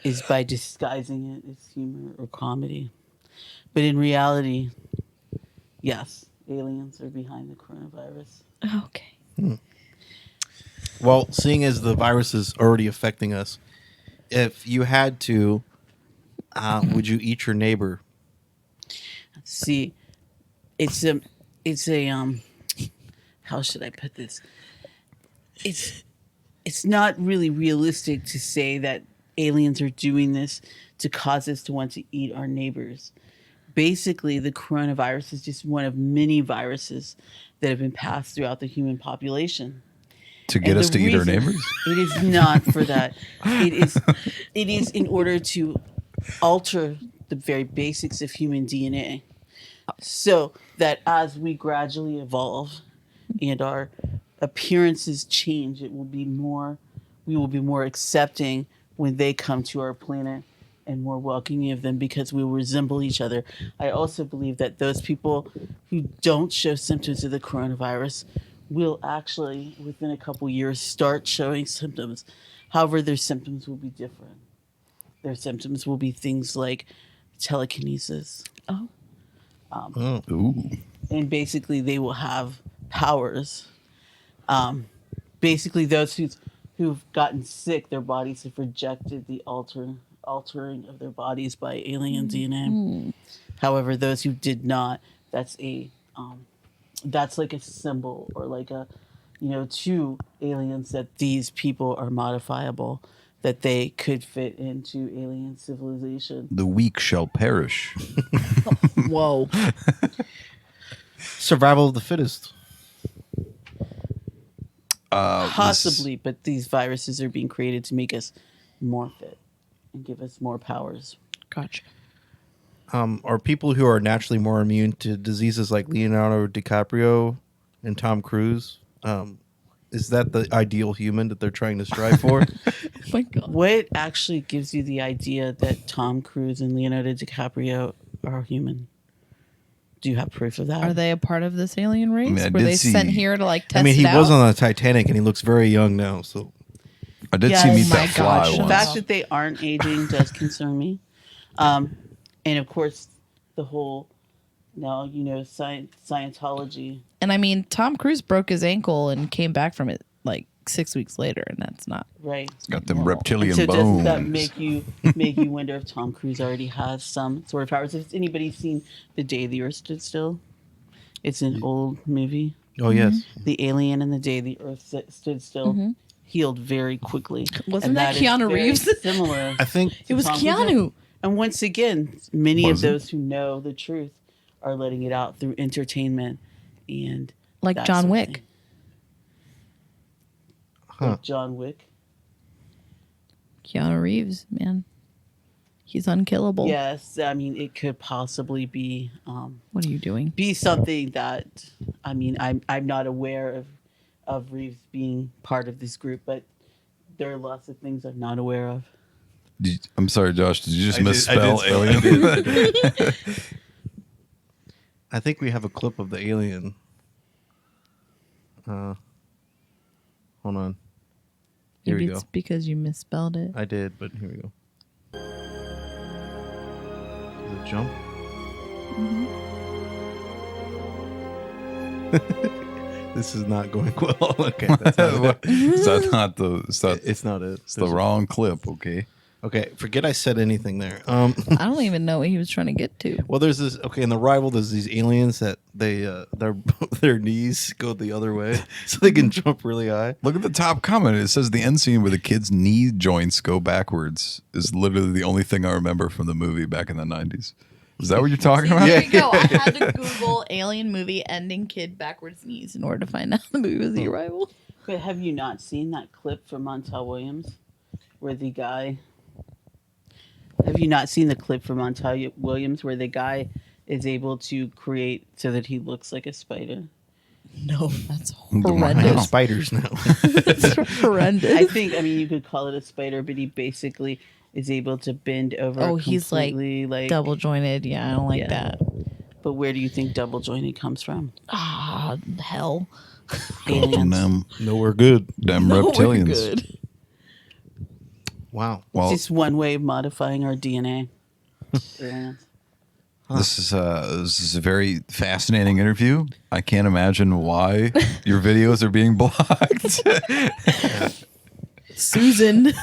is by disguising it as humor or comedy. But in reality, yes, aliens are behind the coronavirus. Okay. Well, seeing as the virus is already affecting us, if you had to, would you eat your neighbor? See, it's a how should I put this? It's not really realistic to say that aliens are doing this to cause us to want to eat our neighbors. Basically, the coronavirus is just one of many viruses that have been passed throughout the human population. To get us to eat our neighbors? It is not for that. It is in order to alter the very basics of human DNA, so that as we gradually evolve and our appearances change, we will be more accepting when they come to our planet and more welcoming of them because we will resemble each other. I also believe that those people who don't show symptoms of the coronavirus will actually, within a couple years, start showing symptoms. However, their symptoms will be different. Their symptoms will be things like telekinesis. Ooh. And basically, they will have powers. Basically, those who've gotten sick, their bodies have rejected the altering of their bodies by alien DNA. However, those who did not, that's like a symbol or like a, to aliens that these people are modifiable, that they could fit into alien civilization. The weak shall perish. Whoa. Survival of the fittest. Possibly, but these viruses are being created to make us more fit and give us more powers. Gotcha. Are people who are naturally more immune to diseases like Leonardo DiCaprio and Tom Cruise? Is that the ideal human that they're trying to strive for? Oh my God. What actually gives you the idea that Tom Cruise and Leonardo DiCaprio are human? Do you have proof of that? Are they a part of this alien race? I mean, I Were did they see- sent here to like test I mean, he it out? was on the Titanic and he looks very young now. So I did Yes. see Oh Meet my That Fly gosh. The once. fact that they aren't aging does concern me. And of course, the whole Scientology. And I mean, Tom Cruise broke his ankle and came back from it like 6 weeks later, and that's not. Right. It's got them Normal. reptilian So bones. doesn't that make you wonder if Tom Cruise already has some sort of powers? Has anybody seen The Day the Earth Stood Still? It's an old movie. Oh yes. The alien and the day the Earth stood still healed very quickly. Wasn't And that is Keanu very Reeves? Similar. I think It was Tom Cruise. Keanu. And once again, many Was of it? those who know the truth are letting it out through entertainment and Like that John sort of Wick. thing. Huh. Like John Wick. Keanu Reeves, man. He's unkillable. Yes, I mean it could possibly be What are you doing? something that I'm not aware of Reeves being part of this group, but there are lots of things I'm not aware of. I'm sorry, Josh. Did you just I did misspell spell- alien? I did. I think we have a clip of the alien. Hold on. Here Maybe we it's go. because you misspelled it. I did, but here we go. Is it jump? This is not going well. Okay, that's not it. Is that not the? It's not it. It's the wrong clip. Okay. Okay, forget I said anything there. I don't even know what he was trying to get to. Well, there's this. Okay, in the rival, there's these aliens that their knees go the other way, so they can jump really high. Look at the top comment. It says the end scene where the kid's knee joints go backwards is literally the only thing I remember from the movie back in the 90s. Is that what you're talking about? There you go. I had to Google alien movie ending kid backwards knees in order to find out the movie was The Arrival. But have you not seen that clip from Montel Williams where the guy... Have you not seen the clip from Montel Williams where the guy is able to create so that he looks like a spider? No, that's I have horrendous. spiders now. That's horrendous. You could call it a spider, but he basically is able to bend over. Oh, he's like completely, double jointed. Yeah, I don't like Yeah. that. But where do you think double jointed comes from? Ah, hell. From them, Nowhere good. them No, we're reptilians. good. Wow. Well, It's just one way of modifying our DNA. Yeah. this is a very fascinating interview. I can't imagine why your videos are being blocked. Susan,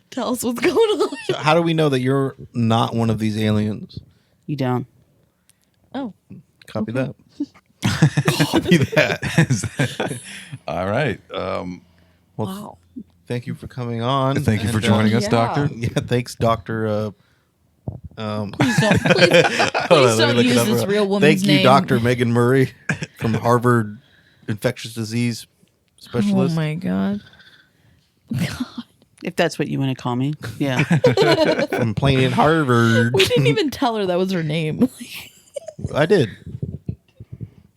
tell us what's going on. So how do we know that you're not one of these aliens? You don't. Oh, Copy that. Copy that. All right. Well, wow. thank you for coming on. Thank you for And, joining us, yeah. Doctor. Yeah, thanks, Doctor. Please don't, please don't use this real woman's Thank you, name. Dr. Magen Murrie from Harvard Infectious Disease Oh Specialist. my god. If that's what you want to call me. Yeah. From Plain Harvard. We didn't even tell her that was her name. I did.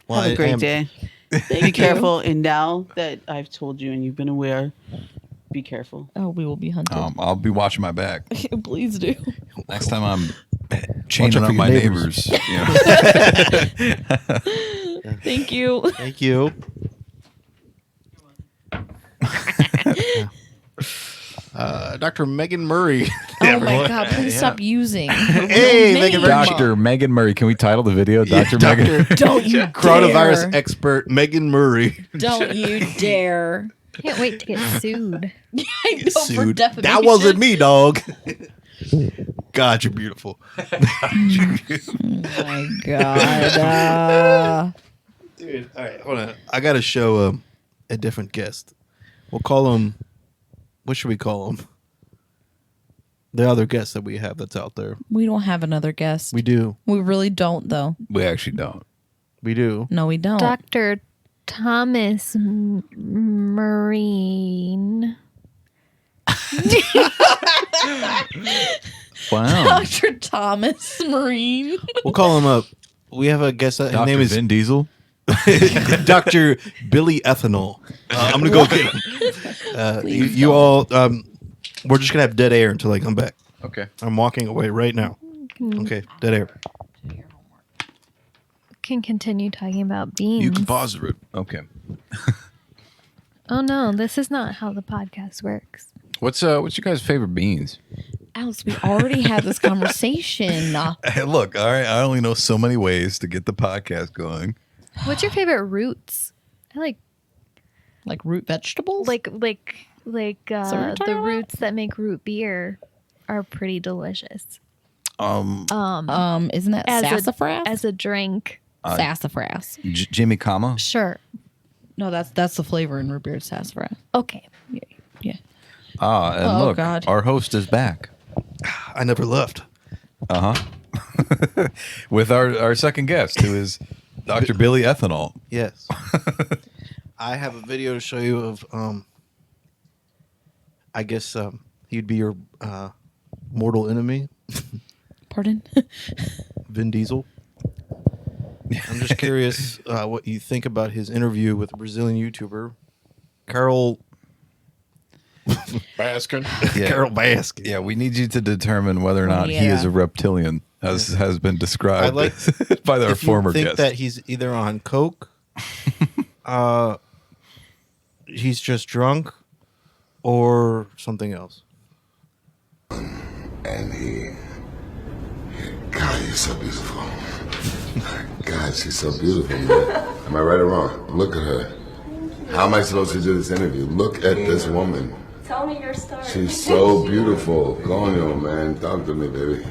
Well, Have a I great am- day. Thank Be you. careful. And now that I've told you and you've been aware, be careful. Oh, we will be hunted. I'll be watching my back. Please do. Next time I'm chaining out up for my your neighbors. Thank you. Thank you. Dr. Magen Murrie. Oh my god, please stop using. her Hey, real Megan name. Murrie. Dr. Magen Murrie. Can we title the video Dr. Magen? Don't you Coronavirus dare. expert Megan Murrie. Don't you dare. Can't wait to get sued. I know, for Sued. defamation. That wasn't me, dog. God, you're beautiful. Oh my god. Dude, all right, hold on. I got to show a different guest. We'll call him. What should we call him? The other guest that we have that's out there. We don't have another guest. We do. We really don't, though. We actually don't. We do. No, we don't. Dr. Thomas Marine. Wow. Dr. Thomas Marine. We'll call him up. We have a guest. His Dr. name is Vin Diesel. Dr. Billy Ethanol. I'm gonna go get him. You all. We're just gonna have dead air until I come back. Okay. I'm walking away right now. Okay, dead air. Can continue talking about beans. You can pause it. Okay. Oh no, this is not how the podcast works. What's your guys' favorite beans? Alex, we already had this conversation. Hey, look, all right, I only know so many ways to get the podcast going. What's your favorite roots? I like root vegetables? like what you're talking the about? roots that make root beer are pretty delicious. Isn't that sassafras? As a drink. Sassafras. Jimmy Kama? Sure. No, that's the flavor in root beer, sassafras. Okay. Yeah. And Oh, look, God. our host is back. I never left. With our second guest, who is Dr. Billy Ethanol. Yes. I have a video to show you of, I guess he'd be your mortal enemy, Pardon? Vin Diesel. I'm just curious what you think about his interview with a Brazilian YouTuber, Carol Baskin. Yeah. Carol Baskin. Yeah, we need you to determine whether or not he is a reptilian, as has been described I like by our if former you think guest. that he's either on coke, he's just drunk, or something else. And God, he's so beautiful. God, she's so beautiful, man. Am I right or wrong? Look at her. How am I supposed to do this interview? Look at this woman. Tell me your story. She's so beautiful. Go on, man. Talk to me, baby.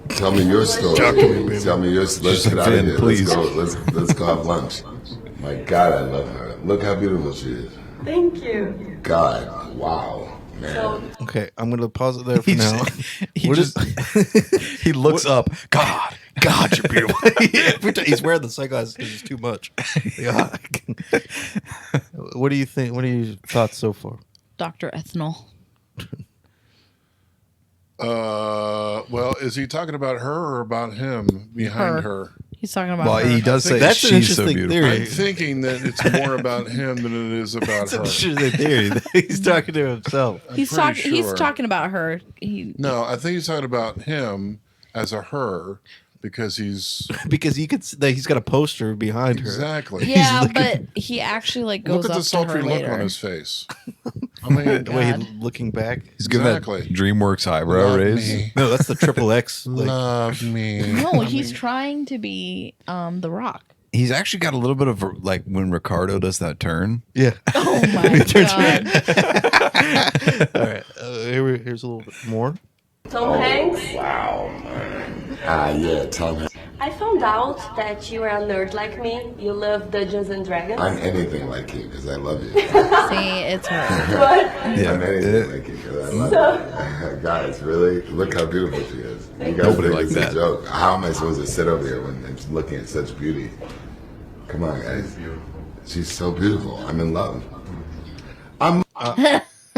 Tell me your story. Talk to me, baby. Tell me your story. Let's Just get out of Vin, here. please. Let's go have lunch. My God, I love her. Look how beautiful she is. Thank you. God, wow, man. Okay, I'm gonna pause it there for now. He looks up. God, you're beautiful. Every time he's wearing the sunglasses because it's too much. Yeah. What do you think? What are your thoughts so far? Dr. Ethanol. Well, is he talking about her or about him behind her? He's talking about Well, her. he does say That's an she's so interesting beautiful. theory. I'm thinking that it's more about him than it is about her. It's a theory. He's talking to himself. He's pretty talking. He's sure. talking about her. No, I think he's talking about him as a her because he's Because he's got a poster behind her. exactly. Yeah, but he actually like goes Look at up the to her sultry look later. on his face. I mean, The way God. he's looking back. He's giving Exactly. that DreamWorks eyebrow Love raise. me. No, that's the triple X. Love me. No, he's trying to be The Rock. He's actually got a little bit of like when Ricardo does that turn. Yeah. Oh my god! All right. Here's a little bit more. Tom Hanks, Wow, man. Yeah, Tom Hanks. I found out that you are a nerd like me. You love Dungeons and Dragons. I'm anything like you because I love you. See, it's her. What? I'm anything like you because I love you. Guys, really? Look how beautiful she is. You guys Nobody think like it's that. a joke. How am I supposed to sit over here when I'm looking at such beauty? Come on, guys. She's so beautiful. I'm in love.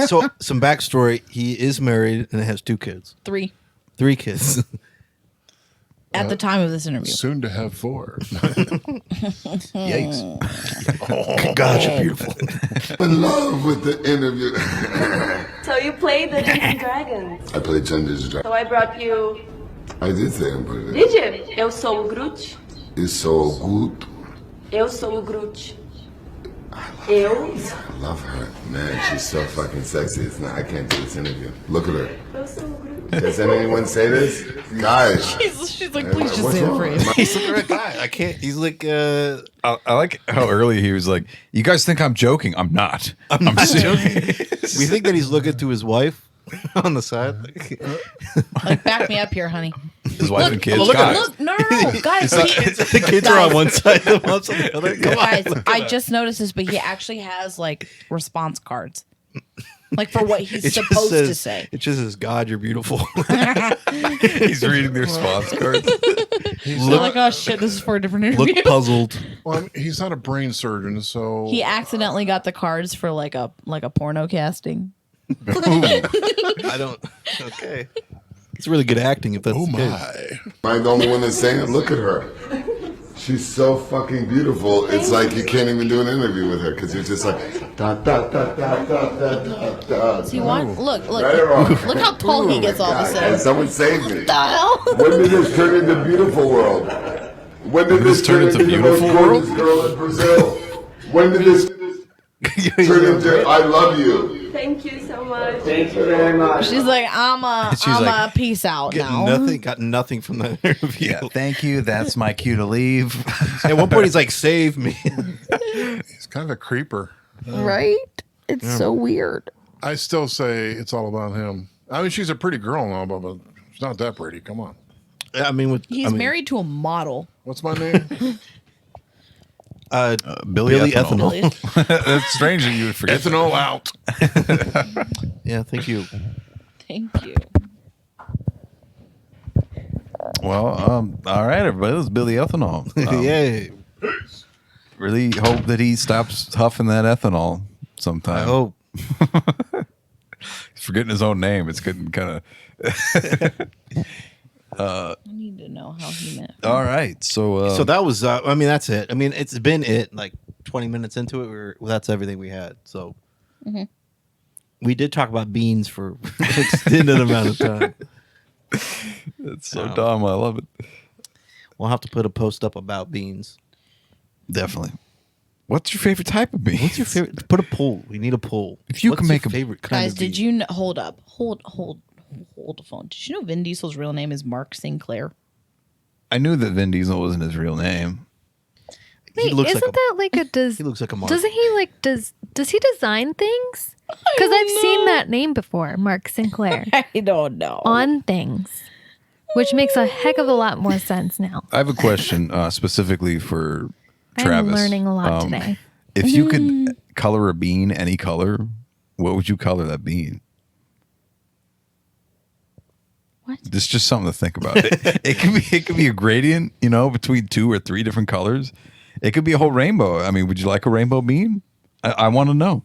So, some backstory. He is married and has 2 kids. 3 3 kids. at the time of this interview. Soon to have 4. Yikes. God, you're beautiful. I'm in love with the interview. So you play Dungeons and Dragons. I played Dungeons and So Dragons. I brought you. I did say I'm pretty. Did you? Eu sou o Groot. It's so good. Eu sou o Groot. I Eu. love her. Man, she's so fucking sexy. It's not, I can't do this interview. Look at her. Eu sou o Groot. Does anyone say this? Guys. She's like, please just What's say it wrong? for you. He's the right guy. I can't. He's like, I like how early he was like, "You guys think I'm joking? I'm not. I'm not serious." we think that he's looking to his wife on the side. Like, back me up here, honey. His wife and kids. look at Guys, Look, no, guys. The kids are on one side, the mom's on the other. Come on. Guys, I just noticed this, but he actually has like response cards, like for what he's It just supposed to says- say. It just says, God, you're beautiful. he's reading the response cards. They're like, oh shit, this is for a different interview. Look puzzled. Well, I mean, he's not a brain surgeon, so He accidentally got the cards for like a porno casting. I don't. Okay. It's really good acting if that's oh the case. my. Am I the only one that's saying it? Look at her. She's so fucking beautiful. It's like you can't even do an interview with her because you're just like da da da da da da da da. See, look, Right or wrong? look how tall he gets all of a God, sudden. someone save me. The hell? When did this turn into beautiful world? When did this turn into Beautiful the most gorgeous girl in Brazil? When did this? I love you. Thank you so much. Thank you very much. She's like, I'm like, a peace out now. Got nothing from that interview. Yeah, thank you. That's my cue to leave. At one point, he's like, "Save me." He's kind of a creeper. Right? It's so weird. I still say it's all about him. I mean, she's a pretty girl now, but she's not that pretty. Come on. I mean, He's married to a model. What's my name? Billy Ethanol. Billy. That's strange that you would forget. Ethanol out. Yeah, thank you. Thank you. Well, all right, everybody. This is Billy Ethanol. Yay! Really hope that he stops huffing that ethanol sometime. I hope. He's forgetting his own name. It's getting kind of. I need to know how he met. All right, So that was. I mean, that's it. I mean, it's been it. Like 20 minutes into it, that's everything we had. So we did talk about beans for an extended amount of time. it's so dumb. I love it. We'll have to put a post up about beans. Definitely. What's your favorite type of bean? What's your favorite? Put a poll. We need a poll. If you What's can your make a favorite kind Guys, of did bean? you hold up? Hold the phone. Did you know Vin Diesel's real name is Mark Sinclair? I knew that Vin Diesel wasn't his real name. Wait, looks isn't like that like a He looks like a model. doesn't he like does he design things? Because I've seen that name before, Mark Sinclair, I don't know. on things, which makes a heck of a lot more sense now. I have a question specifically for Travis. I'm learning a lot today. If you could color a bean any color, what would you color that bean? What? It's just something to think about. It could be a gradient, between 2 or 3 different colors. It could be a whole rainbow. I mean, would you like a rainbow bean? I want to know.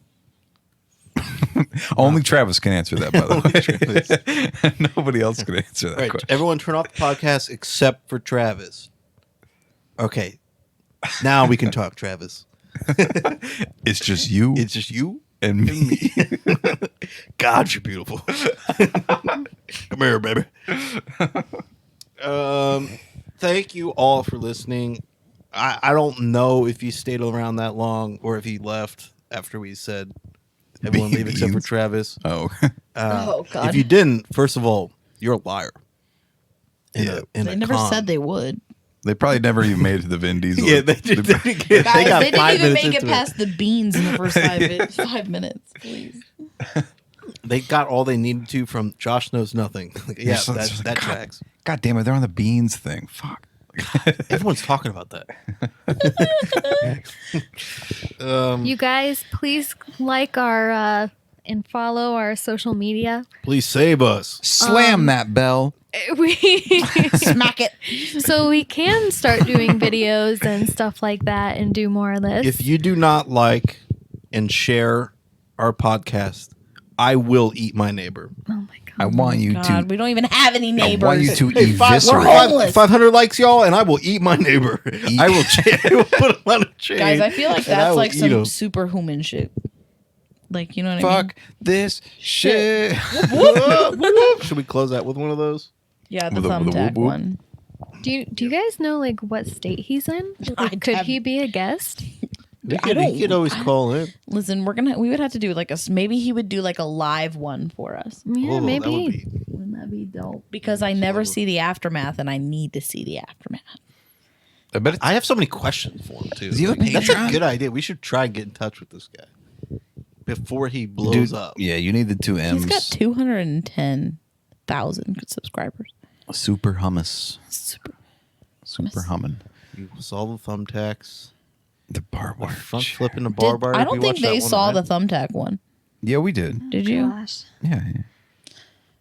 Only Travis can answer that, by the way. Nobody else can answer that Right. question. Everyone turn off the podcast except for Travis. Okay. Now we can talk, Travis. It's just you It's just you and me. God, you're beautiful. Come here, baby. Thank you all for listening. I don't know if you stayed around that long or if you left after we said everyone leave except for Beans. Travis. Oh. Oh, God. If you didn't, first of all, you're a liar. Yeah. They never said they would. They probably never even made it to the Vin Diesel. Yeah, they did. Guys, They they got didn't 5 even minutes make it into past the beans in the first 5 minutes, please. They got all they needed to from Josh Knows Nothing. Yeah, So it's that like, God, tracks. God damn it, they're on the beans thing. Fuck. Everyone's talking about that. You guys, please like our and follow our social media. Please save us. Slam that bell. We Smack it. so we can start doing videos and stuff like that and do more of this. If you do not like and share our podcast, I will eat my neighbor. oh my god. I want you God, to. we don't even have any neighbors. I want you to Hey, eviscerate. homeless. 500 likes, y'all, and I will eat my neighbor. I will put him on a chain. Guys, I feel like and I that's will like eat some him. superhuman shit. Like, you know what I mean? Fuck this shit. Should we close that with one of those? Yeah, the With a thumbtack whoop whoop. one. Do you guys know like what state he's in? I Like, could have- he be a guest? You could always call in. Listen, we would have to do like maybe he would do like a live one for us. Yeah, Oh, that would maybe. be- Wouldn't that be dope? Because I never see the aftermath and I need to see the aftermath. I bet it's, I have so many questions for him too. Does he have a That's a Patreon? good idea. We should try and get in touch with this guy before he blows up. Yeah, you need the 2 M's. He's got 210,000 subscribers. Super hummus. Super. Super humming. You saw the thumbtacks. The barbed wire. Front flipping the bar bar. I don't We think watched that they one, saw right? the thumbtack one. Yeah, we did. Did you? Gosh. Yeah.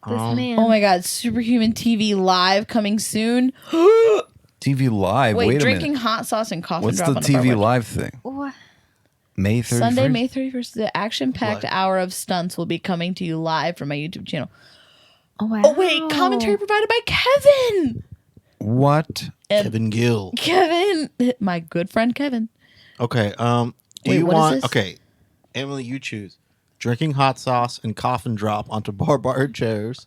This man. Oh my God! Superhuman TV live coming soon. TV Live. Wait, Wait a drinking minute. hot sauce and coffee What's drop the on a bar TV bar. Live thing? What? May 31st? Sunday, May 31st, the action-packed Live. hour of stunts will be coming to you live from my YouTube channel. Oh wow. Oh wait, commentary provided by Kevin. What? And Kevin Gill. Kevin, my good friend Kevin. Okay. Do Wait, you what is want? this? Okay, Emily, you choose drinking hot sauce and coffin drop onto bar chairs,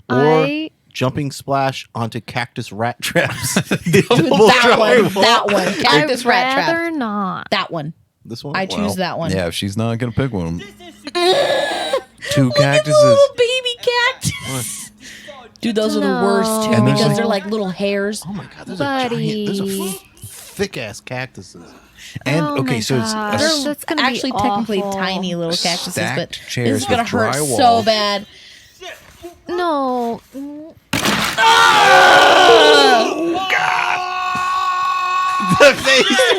or I jumping splash onto cactus rat traps. That one, cactus rat I'd trap. rather not. That one. This one? I choose that one. Yeah, if she's not gonna pick one. 2 cactuses. Little baby cactus. Dude, those are the worst too And there's because like- they're like little hairs. Oh my god, those Buddy. are giant. Those are thick ass cactuses. And Oh okay, my so it's gosh. They're That's gonna be actually technically awful. tiny little cactuses, Stacked but chairs this is gonna with hurt drywall. so bad. No. The face.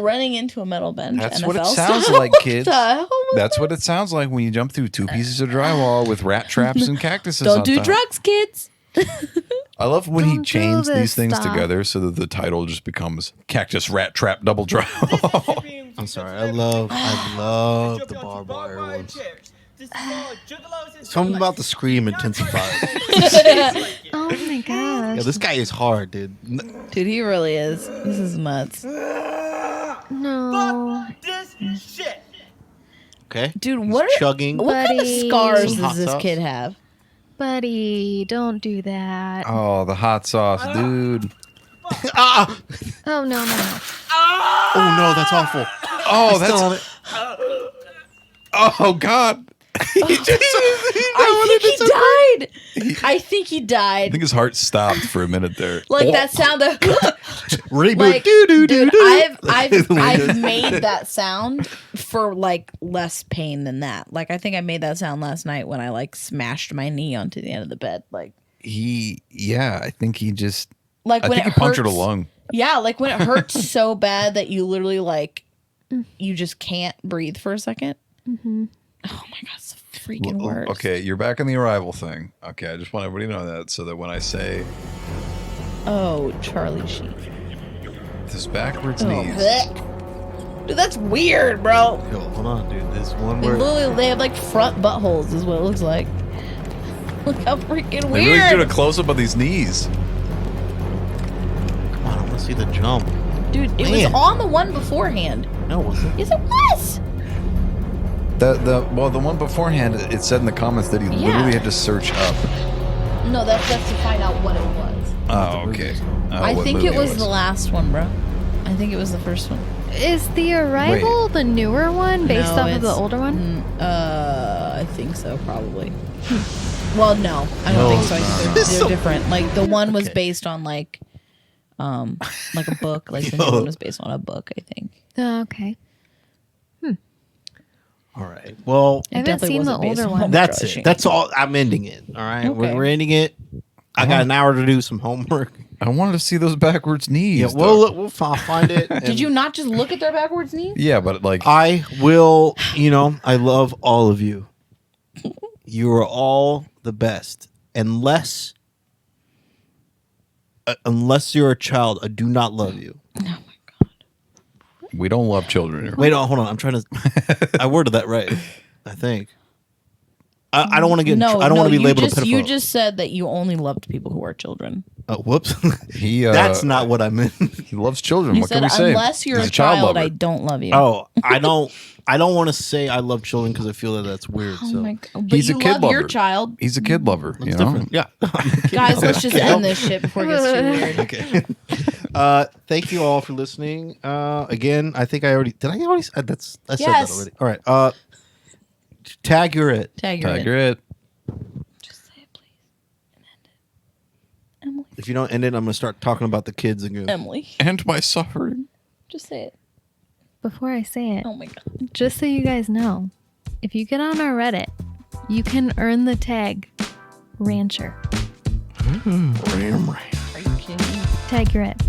Running into a metal bench. That's NFL what it style. sounds like, kids. What the hell was That's what it sounds like when you jump through 2 pieces of drywall with rat traps and cactuses. Don't on do top. drugs, kids. I love when he Don't do chains this these things stuff. together so that the title just becomes Cactus Rat Trap Double Drywall. I'm sorry. I love the barbed wire ones. Something about the scream intensifies. Oh my gosh. Yeah, this guy is hard, dude. Dude, he really is. This is nuts. No. Okay. Dude, He's what are- chugging? What kind of Buddy. scars Some hot does this sauce? kid have? Buddy, don't do that. Oh, the hot sauce, dude. Ah! Oh, no. Oh no, that's awful. Oh, He's still on that's. it. Oh, God. I think he died. I think he I died. think his heart stopped for a minute there. Like that sound of Reboot. like, Dude, I've made that sound for like less pain than that. Like I think I made that sound last night when I like smashed my knee onto the end of the bed. Like I think he just. like I when think it he punctured a hurts- lung. Yeah, like when it hurts so bad that you literally like you just can't breathe for a second. Mm-hmm. Oh my god, it's the freaking worst. Okay, you're back in the arrival thing. Okay, I just want everybody to know that so that when I say Oh, Charlie Sheen. this backwards Oh, knees. blech. Dude, that's weird, bro. Yo, hold on, dude. This one They where literally they have like front buttholes is what it looks like. Look how freaking They really did a weird. close up of these knees. come on, I want to see the jump. Dude, it was Man. on the one beforehand. No, it wasn't. Yes, it was. The one beforehand, it said in the comments that he Yeah. literally had to search up. No, that's to find out what it was. Oh, okay. I what think movie it was the was. last one, bro. I think it was the first one. Is the Arrival the newer one based No, off of the it's- older one? I think so, probably. Well, no, I don't No, think so. I no, think no. they're different. Like the one was Okay. based on like a book. Like the new one was based on a book. I think. Oh, okay. All right. Well, I haven't definitely seen the wasn't based older on one. that's Charlie Sheen. it. That's all. I'm ending it. All right. Okay. We're ending it. I got an hour to do some homework. I wanted to see those backwards knees. Yeah, though. we'll find it. Did and you not just look at their backwards knees? Yeah, but like, I will. I love all of you. You are all the best. Unless you're a child, I do not love you. we don't love children here. Wait, hold on. I'm trying to. I worded that right. I think. I don't want to get. No, I don't want to be you labeled just, a pedophile. You just said that you only loved people who are children. Whoops. He That's not what I meant. He loves children. You what said can we say? unless you're He's a child, lover. I don't love you. Oh, I don't want to say I love children because I feel that that's weird. Oh so my god! But He's a you kid love your lover. child, He's a kid lover. that's you know? different. Yeah. guys. Let's just end this shit before it gets too weird. Okay. Thank you all for listening. Again, I think I already did. I already said I said that Yes. already. All right. Tag you're it. Tag your Tiger it. Just say it, please. And end it. Emily. If you don't end it, I'm gonna start talking about the kids again. Emily. And my suffering. Just say it. Before I say it, Oh my god. just so you guys know, if you get on our Reddit, you can earn the tag Rancher. Are you kidding me? Tag your it.